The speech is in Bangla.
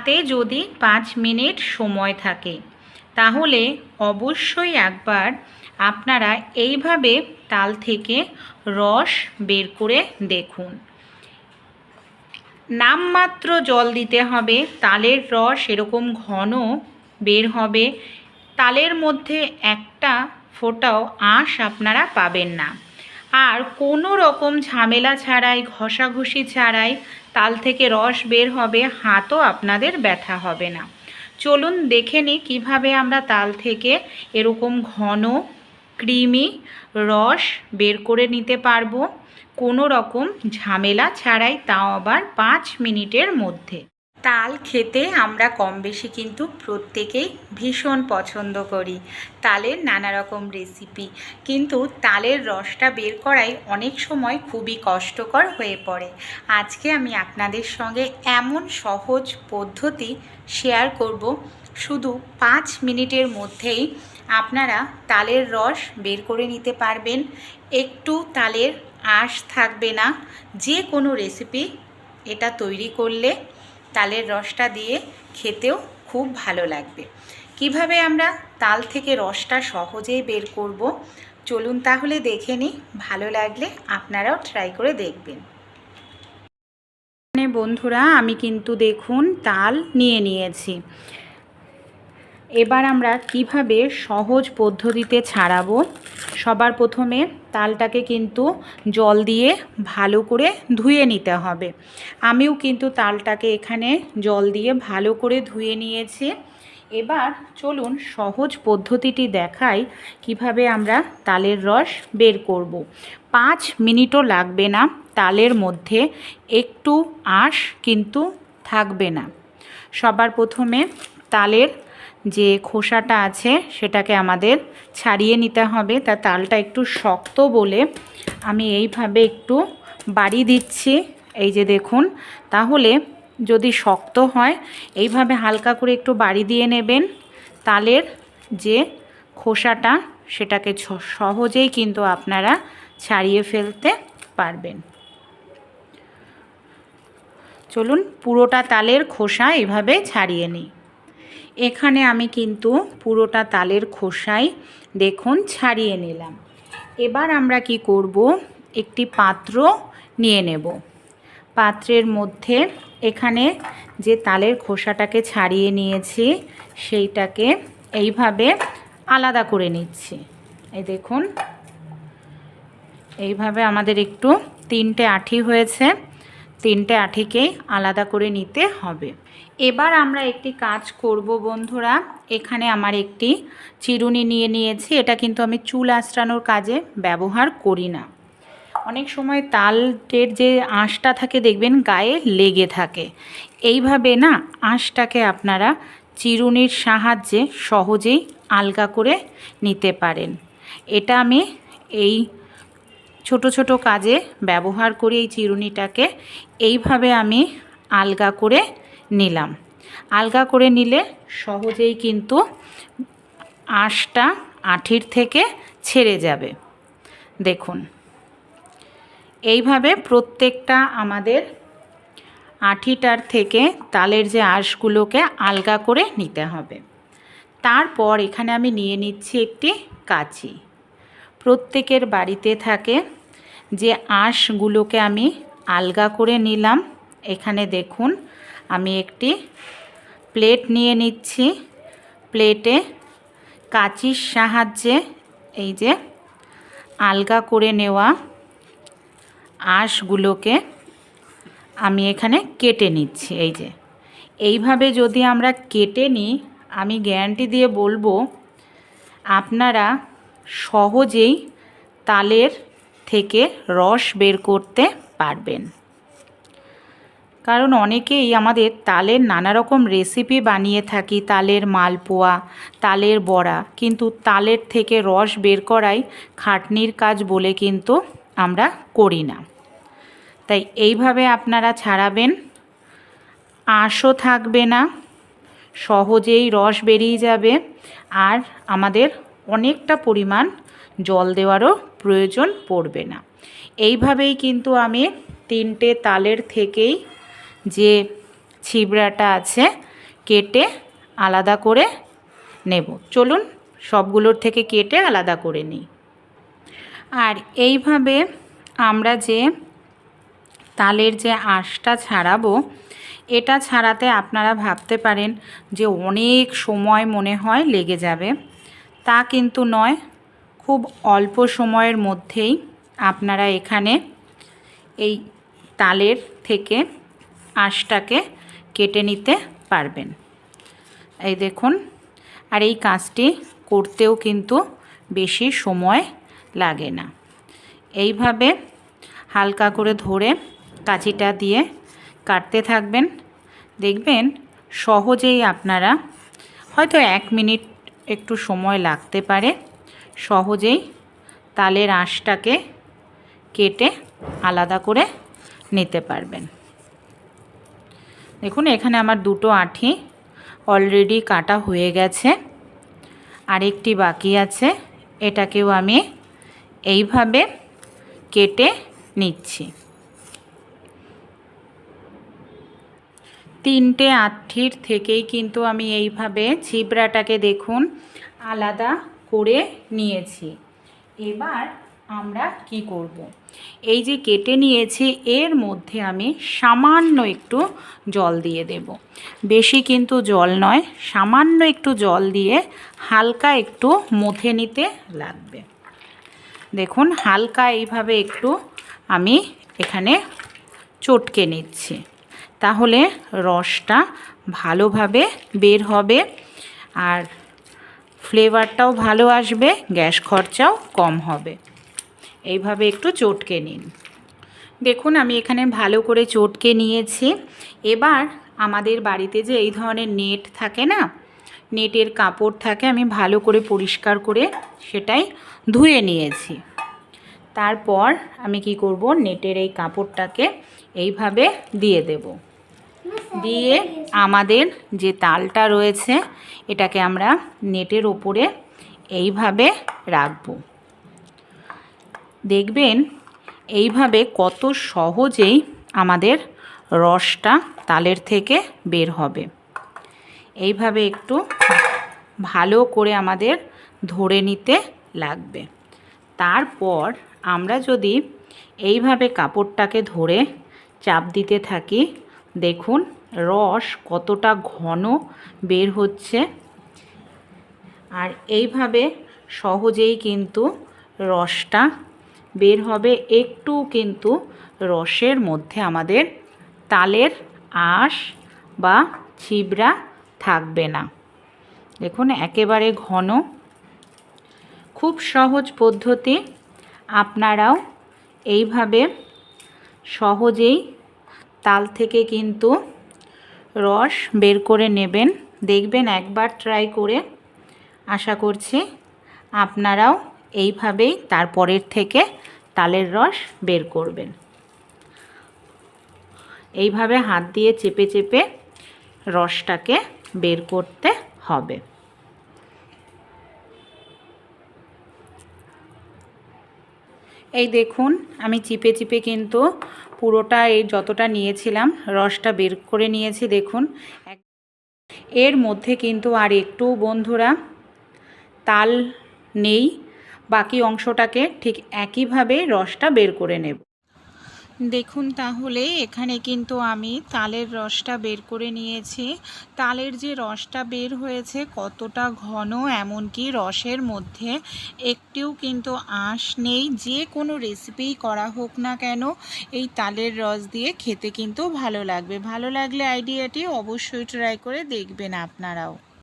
হাতে যদি 5 মিনিট সময় থাকে তাহলে অবশ্যই একবার আপনারা এইভাবে তাল থেকে রস বের করে দেখুন। নামমাত্র জল দিতে হবে, তালের রস এরকম ঘন বের হবে, তালের মধ্যে একটা ফোঁটাও আঁশ আপনারা পাবেন না। আর কোনো রকম ঝামেলা ছাড়াই, ঘষাঘষি ছাড়াই তাল থেকে রস বের হবে, হাতও আপনাদের ব্যথা হবে না। চলুন দেখে নিই কীভাবে আমরা তাল থেকে এরকম ঘন ক্রিমি রস বের করে নিতে পারবো কোনো রকম ঝামেলা ছাড়াই, তাও আবার 5 মিনিটের মধ্যে। তাল খেতে আমরা কম বেশি কিন্তু প্রত্যেকেই ভীষণ পছন্দ করি তালের নানা রকম রেসিপি, কিন্তু তালের রসটা বের করাই অনেক সময় খুবই কষ্টকর হয়ে পড়ে। আজকে আমি আপনাদের সঙ্গে এমন সহজ পদ্ধতি শেয়ার করব, শুধু 5 মিনিটের মধ্যেই আপনারা তালের রস বের করে নিতে পারবেন। একটু তালের আঁশ থাকবে না। যে কোনো রেসিপি এটা তৈরি করলে তালের রসটা দিয়ে খেতেও খুব ভালো লাগবে। কিভাবে আমরা তাল থেকে রসটা সহজেই বের করব, চলুন তাহলে দেখে নিই। ভালো লাগলে আপনারাও ট্রাই করে দেখবেন। বন্ধুরা, আমি কিন্তু দেখুন তাল নিয়ে নিয়েছি। এবার আমরা কিভাবে সহজ পদ্ধতিতে ছাড়াবো, সবার প্রথমে তালটাকে কিন্তু জল দিয়ে ভালো করে ধুয়ে নিতে হবে। আমিও কিন্তু তালটাকে এখানে জল দিয়ে ভালো করে ধুয়ে নিয়েছি। এবার চলুন সহজ পদ্ধতিটি দেখাই কিভাবে আমরা তালের রস বের করব। 5 মিনিটও লাগবে না, তালের মধ্যে একটু আঁশ কিন্তু থাকবে না। সবার প্রথমে তালের যে খোসাটা আছে সেটাকে আমাদের ছাড়িয়ে নিতে হবে। তা তালটা একটু শক্ত বলে আমি এইভাবে একটু বাড়ি দিচ্ছি, এই যে দেখুন। তাহলে যদি শক্ত হয় এইভাবে হালকা করে একটু বাড়ি দিয়ে নেবেন, তালের যে খোসাটা সেটাকে সহজেই কিন্তু আপনারা ছাড়িয়ে ফেলতে পারবেন। চলুন পুরোটা তালের খোসা এভাবে ছাড়িয়ে নিই। এখানে আমি কিন্তু পুরোটা তালের খোসাই দেখুন ছাড়িয়ে নিলাম। এবার আমরা কি করব, একটি পাত্র নিয়ে নেব। পাত্রের মধ্যে এখানে যে তালের খোসাটাকে ছাড়িয়ে নিয়েছি সেইটাকে এইভাবে আলাদা করে নিচ্ছি। এই দেখুন, এইভাবে আমাদের একটু 3টে আঁঠি হয়েছে, 3টে আঁঠিকেই আলাদা করে নিতে হবে। এবার আমরা একটি কাজ করব বন্ধুরা। এখানে আমার একটি চিরুনি নিয়ে নিয়েছি। এটা কিন্তু আমি চুল আঁচড়ানোর কাজে ব্যবহার করি না। অনেক সময় তালের যে আঁশটা থাকে দেখবেন গায়ে লেগে থাকে, এইভাবে না আঁশটাকে আপনারা চিরুনির সাহায্যে সহজেই আলগা করে নিতে পারেন। এটা আমি এই ছোট ছোট কাজে ব্যবহার করি। এই চিরুনিটাকে এইভাবে আমি আলগা করে নিলাম। আলগা করে নিলে সহজেই কিন্তু আঁশটা আঁঠির থেকে ছেড়ে যাবে। দেখুন, এইভাবে প্রত্যেকটা আমাদের আঁঠিটার থেকে তালের যে আঁশগুলোকে আলগা করে নিতে হবে। তারপর এখানে আমি নিয়ে নিচ্ছি একটি কাঁচি। প্রত্যেকের বাড়িতে থাকে, যে আঁশগুলোকে আমি আলগা করে নিলাম। এখানে দেখুন আমি একটি প্লেট নিয়ে নিচ্ছি। প্লেটে কাঁচির সাহায্যে এই যে আলগা করে নেওয়া আঁশগুলোকে আমি এখানে কেটে নিচ্ছি। এই যে এইভাবে যদি আমরা কেটে নিই, আমি গ্যারান্টি দিয়ে বলবো আপনারা সহজেই তালের থেকে রস বের করতে পারবেন। কারণ অনেকেই আমাদের তালের নানা রকম রেসিপি বানিয়ে থাকি, তালের মালপোয়া, তালের বড়া, কিন্তু তালের থেকে রস বের করাই খাটনির কাজ বলে কিন্তু আমরা করি না। তাই এইভাবে আপনারা ছাড়াবেন, আঁশও থাকবে না, সহজেই রস বেরিয়ে যাবে, আর আমাদের অনেকটা পরিমাণ জল দেওয়ারও প্রয়োজন পড়বে না। এইভাবেই কিন্তু আমি 3টে তালের থেকেই যে ছিবড়াটা আছে কেটে আলাদা করে নেব। চলুন সবগুলোর থেকে কেটে আলাদা করে নিই। আর এইভাবে আমরা যে তালের যে আঁশটা ছাড়াবো, এটা ছাড়াতে আপনারা ভাবতে পারেন যে অনেক সময় মনে হয় লেগে যাবে। তা কিন্তু নয়, খুব অল্প সময়ের মধ্যেই আপনারা এখানে এই তালের থেকে আঁশটাকে কেটে নিতে পারবেন। এই দেখুন, আর এই কাজটি করতেও কিন্তু বেশি সময় লাগে না। এইভাবে হালকা করে ধরে কাঁচিটা দিয়ে কাটতে থাকবেন, দেখবেন সহজেই আপনারা, হয়তো 1 মিনিট একটু সময় লাগতে পারে, সহজেই তালের আঁশটাকে কেটে আলাদা করে নিতে পারবেন। দেখুন এখানে আমার দুটো আঁটি অলরেডি কাটা হয়ে গেছে, আরেকটি বাকি আছে, এটাকেও আমি এইভাবে কেটে নিচ্ছি। 3টে আঁটির থেকেই কিন্তু আমি এইভাবে ছিবড়াটাকে দেখুন আলাদা করে নিয়েছি। এবার আমরা কি করব, এই যে কেটে নিয়েছি এর মধ্যে আমি সামান্য একটু জল দিয়ে দেব। বেশি কিন্তু জল নয়, সামান্য একটু জল দিয়ে হালকা একটু মথে নিতে লাগবে। দেখুন হালকা এইভাবে একটু আমি এখানে চটকে নিচ্ছি, তাহলে রসটা ভালোভাবে বের হবে আর ফ্লেভারটাও ভালো আসবে, গ্যাস খরচাও কম হবে। এইভাবে একটু চটকে নিন। দেখুন আমি এখানে ভালো করে চটকে নিয়েছি। এবার আমাদের বাড়িতে যে এই ধরনের নেট থাকে না, নেটের কাপড় থাকে, আমি ভালো করে পরিষ্কার করে সেটাই ধুয়ে নিয়েছি। তারপর আমি কি করব, নেটের এই কাপড়টাকে এইভাবে দিয়ে দেব। দিয়ে আমাদের যে তালটা রয়েছে এটাকে আমরা নেটের ওপরে এইভাবে রাখব। দেখবেন এইভাবে কত সহজেই আমাদের রসটা তালের থেকে বের হবে। এইভাবে একটু ভালো করে আমাদের ধরে নিতে লাগবে। তারপর আমরা যদি এইভাবে কাপড়টাকে ধরে চাপ দিতে থাকি, দেখুন রস কতটা ঘন বের হচ্ছে। আর এইভাবে সহজেই কিন্তু রসটা বের হবে, একটু কিন্তু রসের মধ্যে আমাদের তালের আঁশ বা ছিবড়া থাকবে না। দেখুন একেবারে ঘন, খুব সহজ পদ্ধতি। আপনারাও এইভাবে সহজেই তাল থেকে কিন্তু রস বের করে নেবেন। দেখবেন একবার ট্রাই করে আশা করছি আপনারাও এইভাবেই তারপরের থেকে তালের রস বের করবেন। এইভাবে হাত দিয়ে চেপে চেপে রসটাকে বের করতে হবে। এই দেখুন আমি চিপে চিপে কিন্তু পুরোটা এই যতটা নিয়েছিলাম রসটা বের করে নিয়েছি। দেখুন এর মধ্যে কিন্তু আর একটু বন্ধুরা তাল নেই, বাকি অংশটাকে ঠিক একইভাবে রসটা বের করে নেব। দেখুন তাহলে এখানে কিন্তু আমি তালের রসটা বের করে নিয়েছি। তালের যে রসটা বের হয়েছে কতটা ঘন, এমনকি রসের মধ্যে একটিও কিন্তু আঁশ নেই। যে কোনো রেসিপিই করা হোক না কেন এই তালের রস দিয়ে খেতে কিন্তু ভালো লাগবে। ভালো লাগলে আইডিয়াটি অবশ্যই ট্রাই করে দেখবেন আপনারাও।